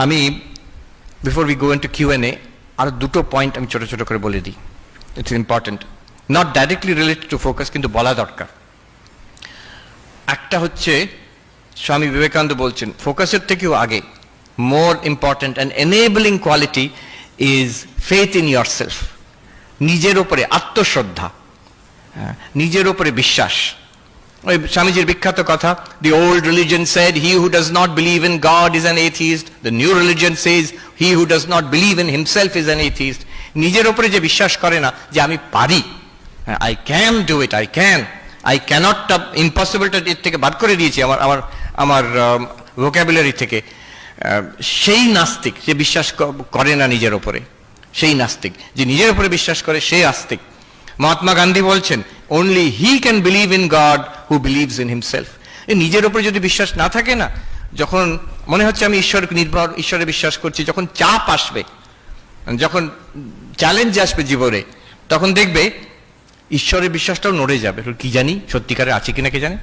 আমি before we go into Q and A আর দুটো পয়েন্ট আমি ছোট ছোট করে বলে দিই। It's important, not directly related to focus, কিন্তু বলা দরকার। একটা হচ্ছে স্বামী বিবেকানন্দ বলছেন ফোকাসের থেকেও আগে more important and enabling quality is faith in your self. নিজের ওপরে আত্মশ্রদ্ধা, নিজের ওপরে বিশ্বাস। ওই স্বামীজির বিখ্যাত কথা, the old religion said he who does not believe in God is an atheist, the new religion says he who does not believe in himself is an atheist. নিজের ওপরে যে বিশ্বাস করে না যে আমি পারি, I can do it, I cannot, ইম্পসিবলটা এর থেকে বাদ করে দিয়েছি আমার ভোকাবুলারি থেকে, সেই নাস্তিক যে বিশ্বাস করে না নিজের ওপরে, সেই নাস্তিক। যে নিজের উপরে বিশ্বাস করে সে আস্তিক। মহাত্মা গান্ধী বলছেন only he can believe in God who believes in himself. নিজের উপরে যদি বিশ্বাস না থাকে না, যখন মনে হচ্ছে আমি ঈশ্বরে বিশ্বাস করছি, যখন চাপ আসবে, যখন চ্যালেঞ্জ আসবে জীবনে, তখন দেখবে ঈশ্বরের বিশ্বাসটাও নড়ে যাবে। কি জানি সত্যিকারে আছে কিনা কে জানে,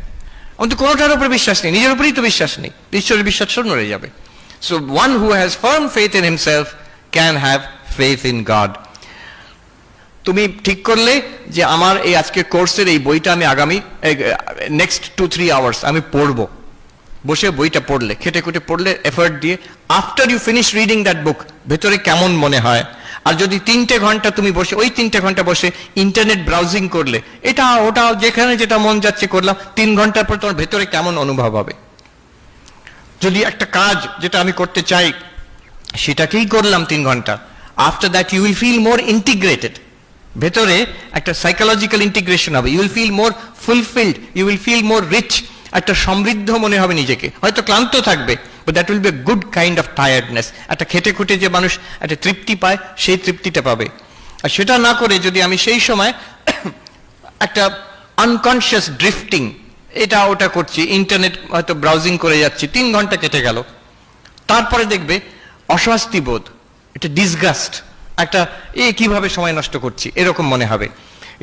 আমার তো কোনোটার উপরে বিশ্বাস নেই, নিজের উপরেই তো বিশ্বাস নেই, ঈশ্বরের বিশ্বাসটাও নড়ে যাবে। So one who has firm faith in himself can have faith in God. তুমি ঠিক করলে যে আমার এই আজকের কোর্সের এই বইটা আমি আগামী নেক্সট 2-3 আওয়ার্স আমি পড়বো, বসে বইটা পড়লে, খেটে খুটে পড়লে, এফোর্ট দিয়ে, after you finish reading that book ভেতরে কেমন মনে হয়। আর যদি 3টে ঘন্টা তুমি বসে ওই 3টে ঘন্টা বসে ইন্টারনেট ব্রাউজিং করলে, এটা ওটা যেখানে যেটা মন যাচ্ছে করলাম, 3 ঘন্টার পর তোমার ভেতরে কেমন অনুভব হবে। যদি একটা কাজ যেটা আমি করতে চাই সেটাকেই করলাম 3 ঘন্টা, after that you will feel more integrated. ভেতরে একটা সাইকোলজিক্যাল ইন্টিগ্রেশন হবে, you will feel more fulfilled, you will feel more rich, একটা সমৃদ্ধ মনে হবে নিজেকে। হয়তো ক্লান্ত থাকবে, but that will be a good kind of tiredness. একটা খেটে খুটে যে মানুষ একটা তৃপ্তি পায়, সেই তৃপ্তিটা পাবে। আর সেটা না করে যদি আমি সেই সময় একটা আনকনসিয়াস ড্রিফটিং, এটা ওটা করছি, ইন্টারনেট হয়তো ব্রাউজিং করে যাচ্ছি, 3 ঘন্টা কেটে গেল, তারপরে দেখবে অস্বস্তি বোধ, এটা ডিসগাস্ট, একটা কিভাবে সময় নষ্ট করছি এরকম মনে হবে।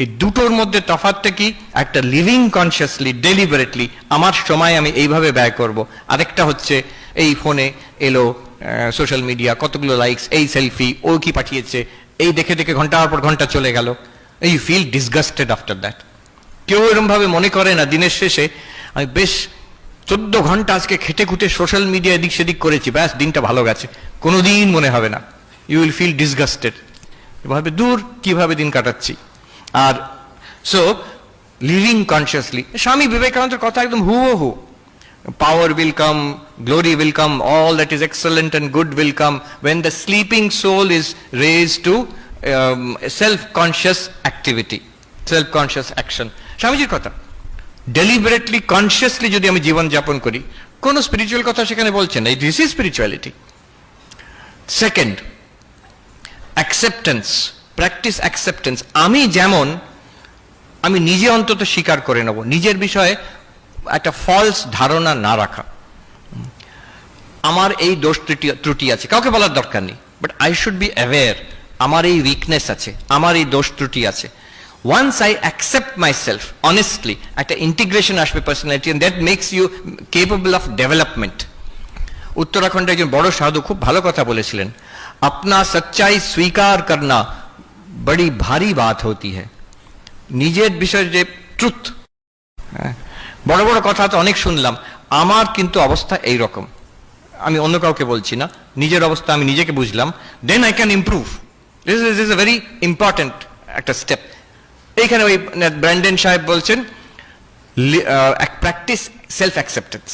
এই দুটোর মধ্যে তফাৎটা কি? একটা লিভিং কনসিয়াসলি, ডেলিবারেটলি আমার সময় আমি এইভাবে ব্যয় করব, আরেকটা হচ্ছে এই ফোনে এলো সোশ্যাল মিডিয়া, কতগুলো লাইকস, এই সেলফি, ও কি পাঠিয়েছে, এই দেখে দেখে ঘন্টার পর ঘন্টা চলে গেল। You feel disgusted after that. কেউ এরকম ভাবে মনে করে না দিনের শেষে আমি বেশ 14 ঘন্টা আজকে খেটে খুটে সোশ্যাল মিডিয়া এদিক সেদিক করেছি, ব্যাস দিনটা ভালো গেছে, কোনোদিন মনে হবে না। ইউ উইল ফিল ডিসগাস্টেড, এভাবে দূর কিভাবে দিন কাটাচ্ছি। আর সো লিভিং কনসিয়াসলি, স্বামী বিবেকানন্দের কথা একদম হুবহু, power will come, glory will come, all that is excellent and good will come when the sleeping soul is raised to self-conscious activity, self-conscious action. স্বামীজির কথা, ডেলিবারেটলি কনসিয়াসলি যদি আমি জীবন যাপন করি, কোন স্পিরিচুয়াল কথা সেখানে বলছেন না, this is spirituality. Second, acceptance, practice acceptance. আমি যেমন, আমি নিজে অন্তত স্বীকার করে নেব, নিজের বিষয়ে একটা ফলস ধারণা না রাখা। আমার এই দোষ ত্রুটি আছে, কাউকে বলার দরকার নেই, but I should be aware আমার এই উইকনেস আছে, আমার এই দোষ ত্রুটি আছে। Once I accept myself honestly, একটা ইন্টিগ্রেশন আসবে personality, and that makes you capable of development. উত্তরাখণ্ডে একজন বড় সাধু খুব ভালো কথা বলেছিলেন, আপনা সচ্চাই স্বীকার করনা বড়ি ভারী বাত হতি হ্যায়। নিজের বিষয়ে যে ট্রুথ, বড় বড় কথা তো অনেক শুনলাম, আমার কিন্তু অবস্থা এই রকম, আমি অন্য কাউকে বলছি না, নিজের অবস্থা আমি নিজেকে বুঝলাম, then I can improve. This is a very important একটা স্টেপ। এইখানে ওই ব্র্যান্ডন সাহেব বলছেন প্র্যাকটিস সেলফ অ্যাকসেপ্টেন্স,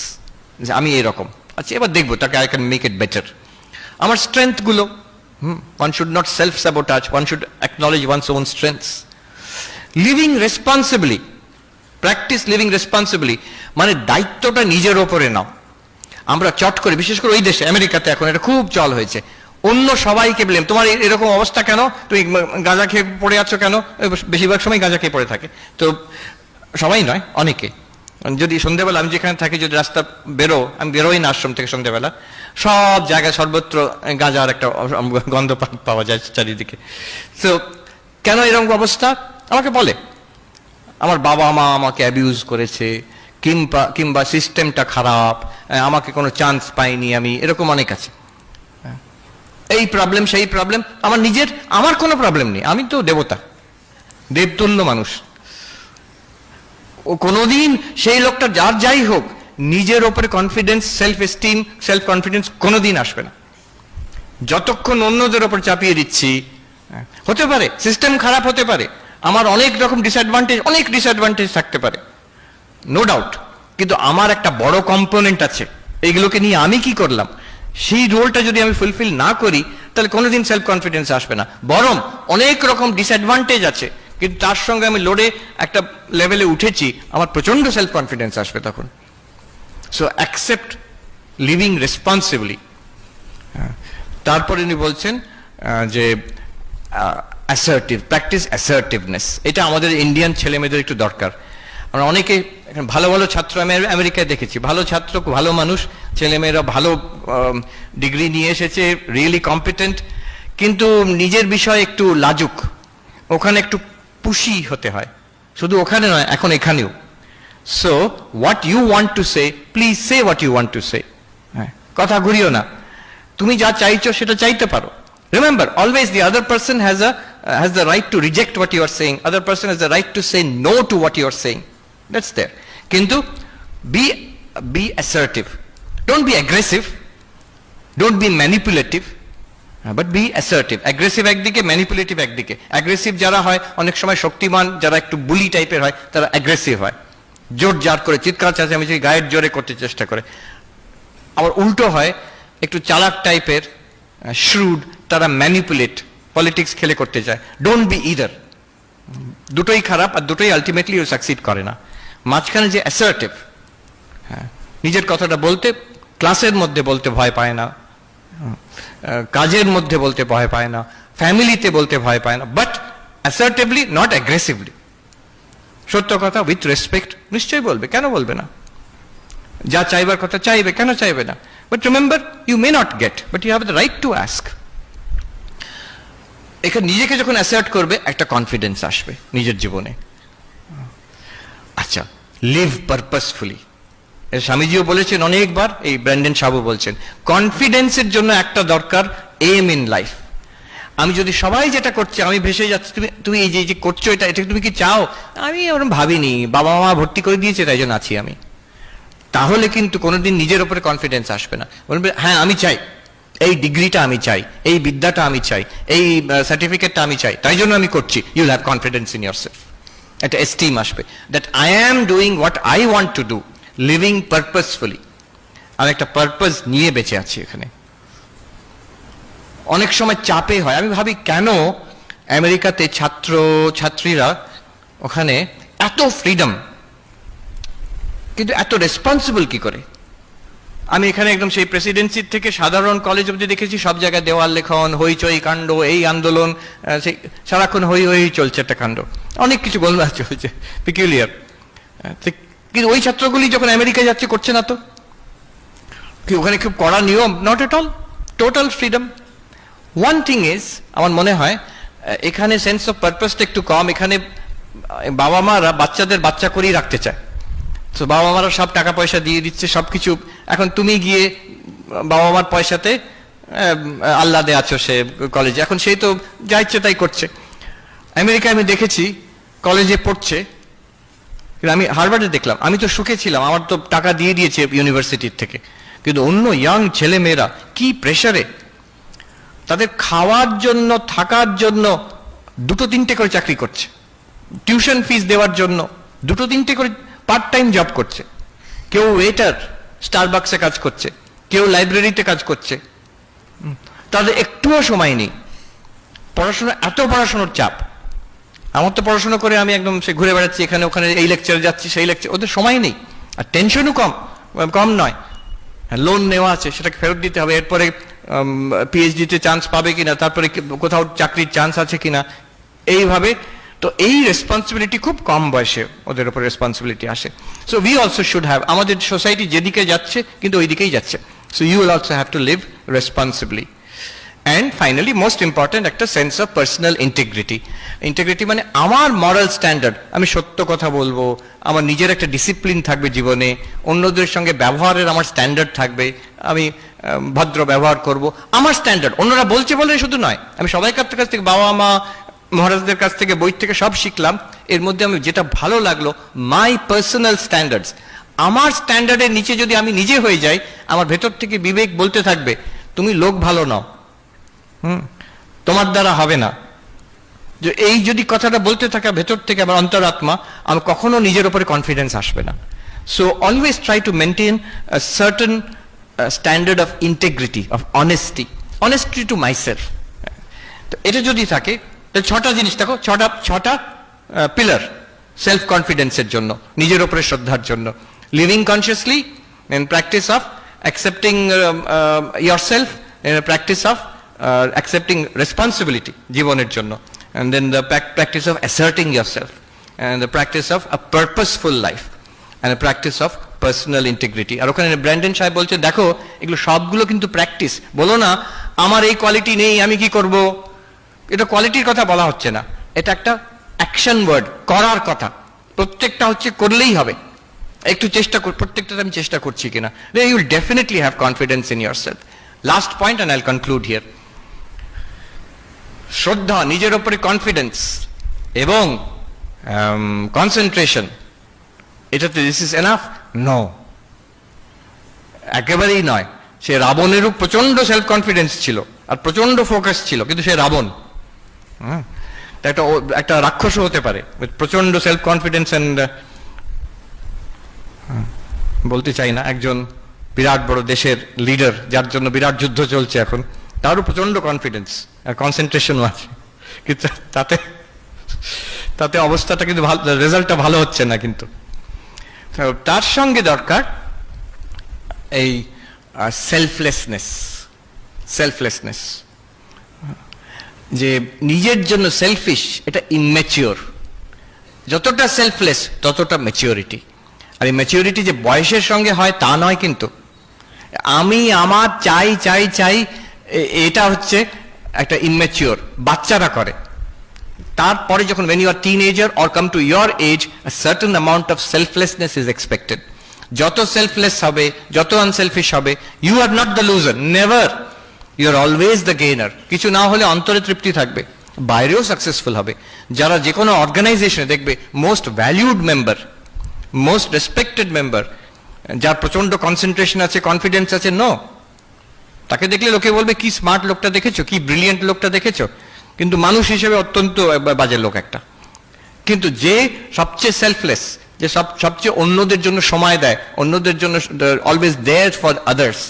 যে আমি এইরকম, আচ্ছা এবার দেখবো তাকে I can make it better. আমার স্ট্রেংথ গুলো, one should not self sabotage, one should acknowledge one's own strengths. Living responsibly, practice living responsibly, মানে দায়িত্বটা নিজের ওপরে নাও। আমরা চট করে, বিশেষ করে ওই দেশে আমেরিকাতে এখন এটা খুব চল হয়েছে, অন্য সবাইকে ব্লেম, তোমার এরকম অবস্থা কেন, তুমি গাঁজা খেয়ে পড়ে আছো কেন, বেশিরভাগ সময় গাঁজা খেয়ে পড়ে থাকে। তো সবাই নয়, অনেকে। যদি সন্ধ্যেবেলা আমি যেখানে থাকি, যদি রাস্তা আমি বেরোই না আশ্রম থেকে সন্ধ্যেবেলা, সব জায়গায় সর্বত্র গাঁজার একটা গন্ধ পাওয়া যায় চারিদিকে। তো কেন এরকম অবস্থা? আমাকে বলে আমার বাবা মা আমাকে অ্যাবিউজ করেছে, কিংবা সিস্টেমটা খারাপ, আমাকে কোনো চান্স পাইনি আমি, এরকম অনেক আছে। এই প্রবলেম সেই প্রবলেম, আমার কোনো প্রবলেম নেই, আমি তো দেবতা, দেবতুল্য মানুষ। ও কোনোদিন সেই লোকটা যার যাই হোক নিজের ওপরে confidence, self esteem, self confidence কোনোদিন আসবে না যতক্ষণ অন্যদের ওপর চাপিয়ে দিচ্ছি। হতে পারে সিস্টেম খারাপ হতে পারে, আমার অনেক রকম ডিসঅ্যাডভান্টেজ থাকতে পারে, নো ডাউট, কিন্তু আমার একটা বড় কম্পোনেন্ট আছে, এইগুলোকে নিয়ে আমি কি করলাম, সেই রোলটা যদি আমি ফুলফিল না করি তাহলে কোনোদিন সেলফ কনফিডেন্স আসবে না। বরং অনেক রকম ডিসঅ্যাডভান্টেজ আছে, কিন্তু তার সঙ্গে আমি লড়ে একটা লেভেলে উঠেছি, আমার প্রচন্ড সেলফ কনফিডেন্স আসবে তখন। So accept living responsibly. তারপরে উনি বলছেন যে অ্যাসার্টিভ, প্র্যাকটিস অ্যাসার্টিভনেস। এটা আমাদের ইন্ডিয়ান ছেলে মেয়েদের একটু দরকার। আমরা অনেকে ভালো ভালো ছাত্র আমি আমেরিকায় দেখেছি, ভালো ছাত্র, ভালো মানুষ, ছেলেমেয়েরা ভালো ডিগ্রি নিয়ে এসেছে, রিয়েলি কম্পিটেন্ট, কিন্তু নিজের বিষয়ে একটু লাজুক, ওখানে একটু পুশি হতে হয়, শুধু ওখানে নয় এখন এখানেও। So what you want to say, please say what you want to say. হ্যাঁ, কথা ঘুরিও না, তুমি যা চাইছো সেটা চাইতে পারো। Remember, always the other person has the right to reject what you are saying. Other person has the right to say no to what you are saying. That's there. Kintu be assertive. Don't be aggressive. Don't be manipulative. But be assertive. Aggressive একদিকে, manipulative একদিকে। Aggressive যারা হয় অনেক সময় শক্তিমান, যারা একটু বুলি টাইপের হয় তারা aggressive হয়, জোর জার করে চিৎকার চেঁচামেচি গায়ের জোরে করতে চেষ্টা করে। আবার উল্টো হয় একটু চালাক টাইপের, শ্রুড, তারা ম্যানিপুলেট, পলিটিক্স খেলে করতে চায়। ডোন্ট বি ইদার, দুটোই খারাপ আর দুটোই আলটিমেটলি ও সাকসিড করে না। মাঝখানে যে অ্যাসার্টিভ, হ্যাঁ, নিজের কথাটা বলতে, ক্লাসের মধ্যে বলতে ভয় পায় না, কাজের মধ্যে বলতে ভয় পায় না, ফ্যামিলিতে বলতে ভয় পায় না, বাট অ্যাসার্টিভলি, নট অ্যাগ্রেসিভলি। সত্য কথা উইথ রেসপেক্ট নিশ্চয়ই বলবে, কেন বলবে না? যা চাইবার কথা চাইবে, কেন চাইবে না? But remember, you may not get, but you have the right to ask. এখানে নিজেকে যখন অ্যাসার্ট করবে একটা কনফিডেন্স আসবে নিজের জীবনে। আচ্ছা, লিভ পারপাসফুলি। স্বামীজিও বলেছেন অনেকবার, এই ব্র্যান্ডন সাবু বলছেন, কনফিডেন্সের জন্য একটা দরকার এম ইন লাইফ। আমি যদি সবাই যেটা করছে আমি ভেসে যাচ্ছি, তুমি এই যে করছো এটা তুমি কি চাও? আমি ওরকম ভাবিনি, বাবা মা ভর্তি করে দিয়েছে তাই জন্য আছি আমি। তাহলে কিন্তু কোনোদিন নিজের উপরে কনফিডেন্স আসবে না। বলবে হ্যাঁ আমি চাই, এই ডিগ্রিটা আমি চাই, এই বিদ্যাটা আমি চাই, এই সার্টিফিকেটটা আমি চাই, তাই জন্য আমি করছি। You'll have confidence in yourself, একটা এস্টিম আসবে that I am doing what I want to do, living purposefully. আমি একটা পারপাস নিয়ে বেঁচে আছি এখানে। অনেক সময় চাপে হয়, আমি ভাবি কেন আমেরিকাতে ছাত্র ছাত্রীরা ওখানে এত ফ্রিডম কিন্তু এত রেসপন্সিবল কি করে? আমি এখানে একদম সেই প্রেসিডেন্সির থেকে সাধারণ কলেজ অব্দি দেখেছি, সব জায়গায় দেওয়াল লেখন, হইচই কাণ্ড, এই আন্দোলন, সেই সারাক্ষণ হই হই চলছে একটা কাণ্ড, অনেক কিছু গোলমাল চলছে, পিকুলিয়ার। কিন্তু ওই ছাত্রগুলি যখন আমেরিকায় যাচ্ছে করছে না তো, কি ওখানে খুব কড়া নিয়ম? Not at all, total freedom. One thing is, আমার মনে হয় এখানে সেন্স অফ পারপাসটা একটু কম। এখানে বাবা মারা বাচ্চাদের বাচ্চা করেই রাখতে চায়, তো বাবা মারা সব টাকা পয়সা দিয়ে দিচ্ছে সবকিছু। এখন তুমি গিয়ে বাবা মার পয়সাতে আহ্লাদে আছো সে কলেজে, এখন সেই তো যা ইচ্ছে তাই করছে। আমেরিকায় আমি দেখেছি কলেজে পড়ছে, আমি হার্ভার্ডে দেখলাম, আমি তো সুখে ছিলাম, আমার তো টাকা দিয়ে দিয়েছে ইউনিভার্সিটির থেকে, কিন্তু অন্য ইয়াং ছেলে মেয়েরা কি প্রেসারে, তাদের খাওয়ার জন্য, থাকার জন্য দুটো তিনটে করে চাকরি করছে, টিউশন ফিস দেওয়ার জন্য দুটো তিনটে করে পার্ট টাইম জব করছে। কেউ ওয়েটার স্টারবাক্সে কাজ করছে, কেউ লাইব্রেরিতে কাজ করছে, তাদের একটুও সময় নেই। পড়াশোনা, এত পড়াশোনার চাপ। আমার তো পড়াশোনা করে আমি একদম সে ঘুরে বেড়াচ্ছি এখানে ওখানে, এই লেকচারে যাচ্ছি সেই লেকচার, ওদের সময় নেই। আর টেনশনও কম নয়, লোন নেওয়া আছে সেটাকে ফেরত দিতে হবে, এরপরে পিএইচডিতে চান্স পাবে কিনা, তারপরে কোথাও চাকরির চান্স আছে কিনা, এইভাবে। তো এই রেসপন্সিবিলিটি খুব কম বয়সে ওদের উপর রেসপন্সিবিলিটি আসে। So we also should have, আমাদের সোসাইটি যেদিকে যাচ্ছে কিন্তু ওই দিকেই যাচ্ছে। So you will also have to live responsibly. And finally most important, একটা sense of personal integrity. Integrity মানে আমার মরাল স্ট্যান্ডার্ড, আমি সত্য কথা বলবো, আমার নিজের একটা ডিসিপ্লিন থাকবে জীবনে, অন্যদের সঙ্গে ব্যবহারের আমার স্ট্যান্ডার্ড থাকবে, আমি ভদ্র ব্যবহার করব, আমার স্ট্যান্ডার্ড। অন্যরা বলছে বলে শুধু নয়, আমি সবাইকার কাছ থেকে, বাবা মা মহারাজদের কাছ থেকে, বই থেকে সব শিখলাম। এর মধ্যে আমি যেটা ভালো লাগলো, মাই পার্সোনাল স্ট্যান্ডার্ডস, আমার স্ট্যান্ডার্ডের নিচে যদি আমি নিজে হয়ে যাই, আমার ভেতর থেকে বিবেক বলতে থাকবে তুমি লোক ভালো নাও, তোমার দ্বারা হবে না। যে এই যদি কথাটা বলতে থাকে ভেতর থেকে আমার অন্তরাত্মা, আমি কখনো নিজের উপরে কনফিডেন্স আসবে না। So always try to maintain a certain standard of integrity, of honesty to myself. তো এটা যদি থাকে, ছটা জিনিস দেখো, ছটা পিলার সেলফ কনফিডেন্সের জন্য, নিজের উপরে শ্রদ্ধার জন্য। Living consciously, in practice of accepting yourself, in a practice of accepting responsibility জীবনের জন্য, and then the practice of asserting yourself, and the practice of a purposeful life, and a practice of personal integrity। আর ওখানে Brandon সাহেব বলছে দেখো এগুলো সবগুলো কিন্তু practice. বলো না আমার এই কোয়ালিটি নেই, আমি কি করব, এটা কোয়ালিটির কথা বলা হচ্ছে না, এটা একটা অ্যাকশন ওয়ার্ড, করার কথা। প্রত্যেকটা হচ্ছে করলেই হবে, একটু চেষ্টা কর, প্রত্যেকটা আমি চেষ্টা করছি কিনা, you will definitely have confidence in yourself। Last point and I'll conclude here. শ্রদ্ধা, নিজের উপরে কনফিডেন্স এবং কনসেন্ট্রেশন, এটাতে দিস ইজ এনাফ? নো, একেবারেই নয়। সে রাবণেরও প্রচন্ড সেলফ কনফিডেন্স ছিল আর প্রচন্ড ফোকাস ছিল, কিন্তু সে রাবণ, একটা রাক্ষসও হতে পারে প্রচন্ড সেলফ কনফিডেন্স অ্যান্ড, বলতে চাই না, একজন বিরাট বড় দেশের লিডার যার জন্য বিরাট যুদ্ধ চলছে এখন, তারও প্রচন্ড কনফিডেন্স আর কনসেন্ট্রেশনও আছে, কিন্তু তাতে অবস্থাটা কিন্তু ভালো, রেজাল্টটা ভালো হচ্ছে না। কিন্তু তার সঙ্গে দরকার এই সেলফলেসনেস, যে নিজের জন্য সেলফিশ, এটা ইনম্যাচিওর। যতটা সেলফলেস ততটা ম্যাচিওরিটি। আর এই ম্যাচিওরিটি যে বয়সের সঙ্গে হয় তা নয়, কিন্তু আমি আমার চাই চাই চাই, এটা হচ্ছে একটা ইনম্যাচিওর, বাচ্চারা করে। তারপরে যখন when you are teenager or come to your age, a certain amount of selflessness is expected। যত সেলফলেস হবে, যত আনসেলফিশ হবে, you are not the loser, never, you are always the gainer। কিছু না হলে অন্তরে তৃপ্তি থাকবে, বাইরেও সাকসেসফুল হবে। যারা যে কোনো অর্গানাইজেশনে দেখবে most valued member, most respected member, যার প্রচন্ড কনসেন্ট্রেশন আছে, কনফিডেন্স আছে, নো, তাকে দেখলে লোকে বলবে কি স্মার্ট লোকটা দেখেছো, কি ব্রিলিয়েন্ট লোকটা দেখেছো, কিন্তু মানুষ হিসেবে অত্যন্ত বাজে লোক একটা। কিন্তু যে সবচেয়ে সেলফলেস, যে সবচেয়ে অন্যদের জন্য সময় দেয়, অন্যদের জন্য অলওয়েজ দেয়ার ফর আদার্স,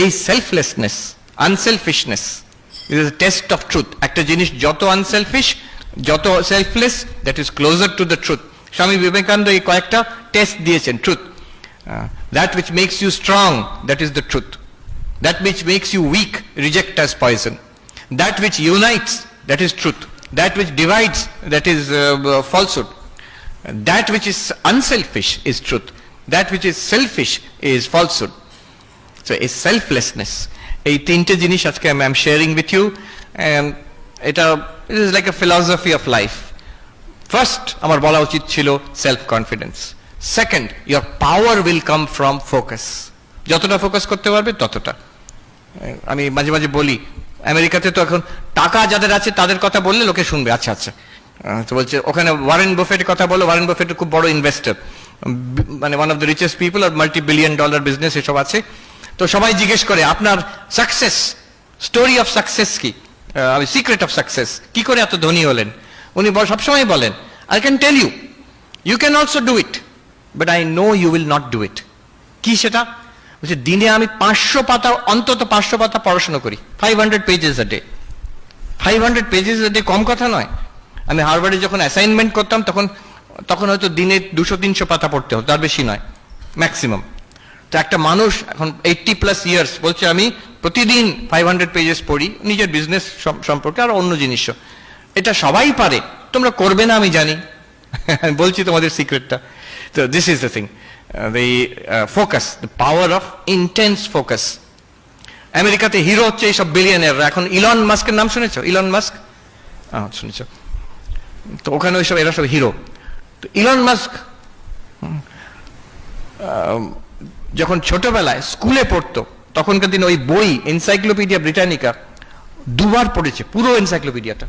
এই selflessness, unselfishness is a test of truth. একটা জিনিস যত আনসেলফিশ, যত selfless, that is closer to the truth. Swami Vivekananda এই কয়েকটা টেস্ট দিয়েছেন। Truth, that which makes you strong, that is the truth. That which makes you weak, reject as poison. That which unites, that is truth. That which divides, that is falsehood. That which is unselfish is truth. That which is selfish is falsehood. So a selflessness, এই তিনটে জিনিস আজকে I am sharing with you, and it is like a philosophy of life. First, আমার বলা উচিত ছিল self confidence. Second, your power will come from focus। যতটা focus করতে পারবে ততটা। আমি মাঝে মাঝে বলি, আমেরিকাতে তো এখন টাকা যাদের আছে তাদের কথা বললে লোকে শুনবে, আচ্ছা আচ্ছা। তো বলছে ওখানে ওয়ারেন বাফেটের কথা বলো, ওয়ারেন বাফেট খুব বড় ইনভেস্টর, মানে one of the richest people, আর $multi-billion বিজনেস এসব আছে। তো সবাই জিজ্ঞেস করে আপনার সাকসেস, স্টোরি অফ সাকসেস কি, সিক্রেট অফ সাকসেস, কি করে এত ধনী হলেন? উনি সবসময় বলেন, I can tell you, you can also do it, but I know you will not do it. কি সেটা? বলছে দিনে আমি 500 পাতা, অন্তত 500 পাতা পড়াশোনা করি, 500 pages a day। 500 pages a day কম কথা নয়। আমি হার্ভার্ডে যখন অ্যাসাইনমেন্ট করতাম তখন হয়তো দিনে 200-300 পাতা পড়তে হতো, তার বেশি নয় ম্যাক্সিমাম। তো একটা মানুষ এখন 80+ years বলছে আমি প্রতিদিন 500 pages পড়ি, নিজের বিজনেস সম্পর্কে আর অন্য জিনিসও। এটা সবাই পারে, তোমরা করবে না আমি জানি, আমি বলছি তোমাদের সিক্রেটটা। তো this is the thing, the focus, the power of intense focus। আমেরিকাতে হিরো হচ্ছে এইসব বিলিয়নিয়াররা। এখন ইলন মাস্কের নাম শুনেছো? ইলন মাস্ক শুনেছো তো? ওখানে ওইসব এরা সব হিরো। তো ইলন মাস্ক যখন ছোটবেলায় স্কুলে পড়তো, তখনকার দিনে ওই বই এনসাইক্লোপিডিয়া ব্রিটানিকা দুবার পড়েছে, পুরো এনসাইক্লোপিডিয়াটা,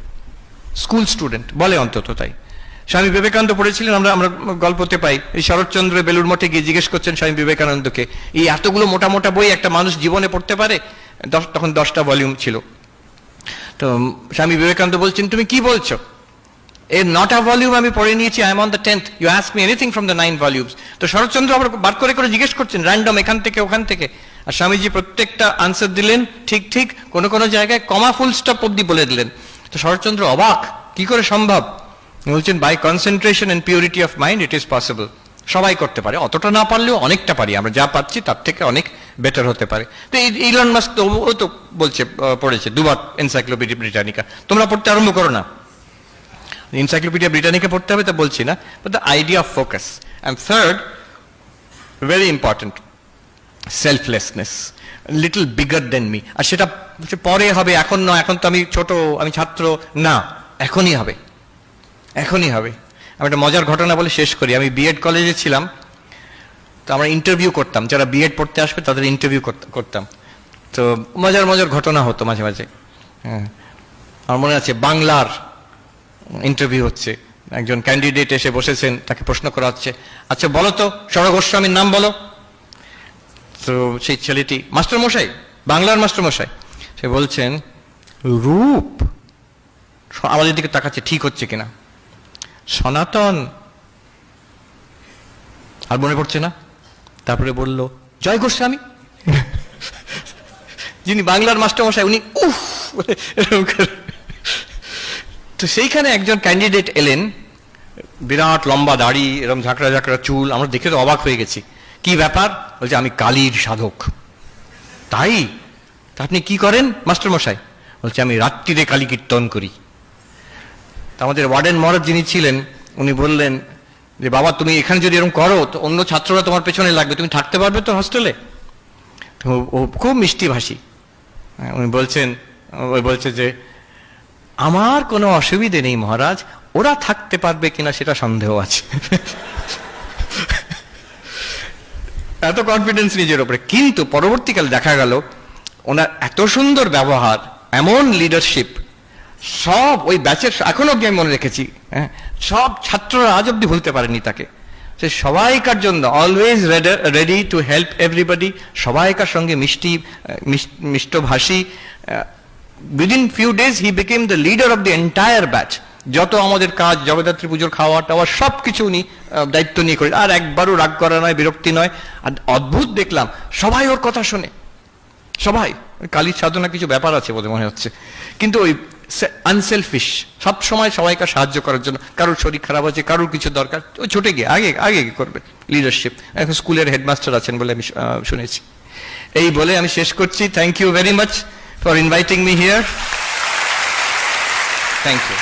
স্কুল স্টুডেন্ট বলে অন্তত তাই। স্বামী বিবেকানন্দ পড়েছিলেন, আমরা আমরা গল্পতে পাই, এই শরৎচন্দ্র বেলুর মঠে গিয়ে জিজ্ঞেস করছেন স্বামী বিবেকানন্দকে, এই এতগুলো মোটা মোটা বই একটা মানুষ জীবনে পড়তে পারে? তখন 10টা ভলিউম ছিল। তো স্বামী বিবেকানন্দ বলছেন, তুমি কি বলছো? এই 9টা ভলিউম আমি পড়ে নিয়েছি, I am on the 10th, you ask me anything from the 9 volumes. তো শরৎচন্দ্র আবার বার করে করে জিজ্ঞেস করছেন, র্যান্ডম, এখান থেকে ওখান থেকে, আর স্বামীজি প্রত্যেকটা আনসার দিলেন ঠিক ঠিক, কোনো কোনো জায়গায় কমা ফুল স্টপ অব্দি বলে দিলেন। তো শরৎচন্দ্র অবাক, কি করে সম্ভব? বলছেন, by concentration and purity of mind it is possible. সবাই করতে পারে, অতটা না পারলেও অনেকটা পারি আমরা, যা পাচ্ছি তার থেকে অনেক বেটার হতে পারে। তো ইলন মাস্ক তো ও তো বলছে, পড়েছে দুবার এনসাইক্লোপিডিয়া ব্রিটানিকা, তোমরা পড়তে আরম্ভ করো না। এনসাইক্লোপিডিয়া ব্রিটানিকা পড়তে হবে তা বলছি না, but the idea of focus. And third, very important, selflessness, little bigger than me. আর সেটা পরে হবে, এখন নয়, এখন তো আমি ছোট, আমি ছাত্র, না, এখনই হবে, এখনই হবে। আমি একটা মজার ঘটনা বলে শেষ করি। আমি বিএড কলেজে ছিলাম, তো আমরা ইন্টারভিউ করতাম, যারা বিএড পড়তে আসবে তাদের ইন্টারভিউ করতাম। তো মজার মজার ঘটনা হতো মাঝে মাঝে। হ্যাঁ, আমার মনে আছে বাংলার ইন্টারভিউ হচ্ছে, একজন ক্যান্ডিডেট এসে বসেছেন, তাকে প্রশ্ন করা হচ্ছে, আচ্ছা বলো তো সর গোস্বামীর নাম বলো। তো সেই ছেলেটি, মাস্টারমশাই, বাংলার মাস্টারমশাই, সে বলছেন রূপ। আমাদের দিকে তাকাচ্ছে, ঠিক হচ্ছে কিনা। সনাতন, আর মনে পড়ছে না। তারপরে বলল জয় গোস্বামী। যিনি বাংলার মাস্টারমশাই, উনি উফ। তো সেইখানে একজন ক্যান্ডিডেট এলেন, বিরাট লম্বা দাড়ি, এরকম ঝাঁকড়া ঝাঁকড়া চুল, আমরা দেখে তো অবাক হয়ে গেছি, কি ব্যাপার? বলছে আমি কালীর সাধক। তাই? তা আপনি কি করেন মাস্টারমশাই? বলছে আমি রাত্রিরে কালী কীর্তন করি। তা আমাদের ওয়ার্ডেন মহারাজ যিনি ছিলেন, উনি বললেন যে বাবা তুমি এখানে যদি এরকম করো তো অন্য ছাত্ররা তোমার পেছনে লাগবে, তুমি থাকতে পারবে তো হস্টেলে? ও খুব মিষ্টি ভাষী, উনি বলছেন, ওই বলছে যে আমার কোনো অসুবিধে নেই মহারাজ, ওরা থাকতে পারবে কিনা সেটা সন্দেহ আছে। এত কনফিডেন্স নিজের উপরে। কিন্তু পরবর্তীকালে দেখা গেল ওনার এত সুন্দর ব্যবহার, এমন লিডারশিপ, সব ওই ব্যাচের, এখনো অব্দি আমি মনে রেখেছি, হ্যাঁ, সব ছাত্ররা আজ অব্দি ভুলতে পারেনি তাকে। সে সবাইকার জন্য always ready to help everybody, সবাইকার সঙ্গে মিষ্টভাষী। Within few days he became the leader of the entire batch. যত আমাদের কাজ, জগদ্ধাত্রী পুজোর খাওয়া টাওয়া সবকিছু উনি দায়িত্ব নিয়ে করেন, আর একবারও রাগ করা নয়, বিরক্তি নয়। আর অদ্ভুত দেখলাম, সবাই ওর কথা শোনে, সবাই। কালীর সাধনা কিছু ব্যাপার আছে বলে মনে হচ্ছে, কিন্তু ওই আনসেলফিশ, সব সময় সবাইকে সাহায্য করার জন্য। কারোর শরীর খারাপ আছে, কারোর কিছু দরকার, ওই ছোটে গিয়ে আগে আগে করবে লিডারশিপ। এখন স্কুলের হেডমাস্টার আছেন বলে আমি শুনেছি। এই বলে আমি শেষ করছি। Thank you very much for inviting me here. Thank you.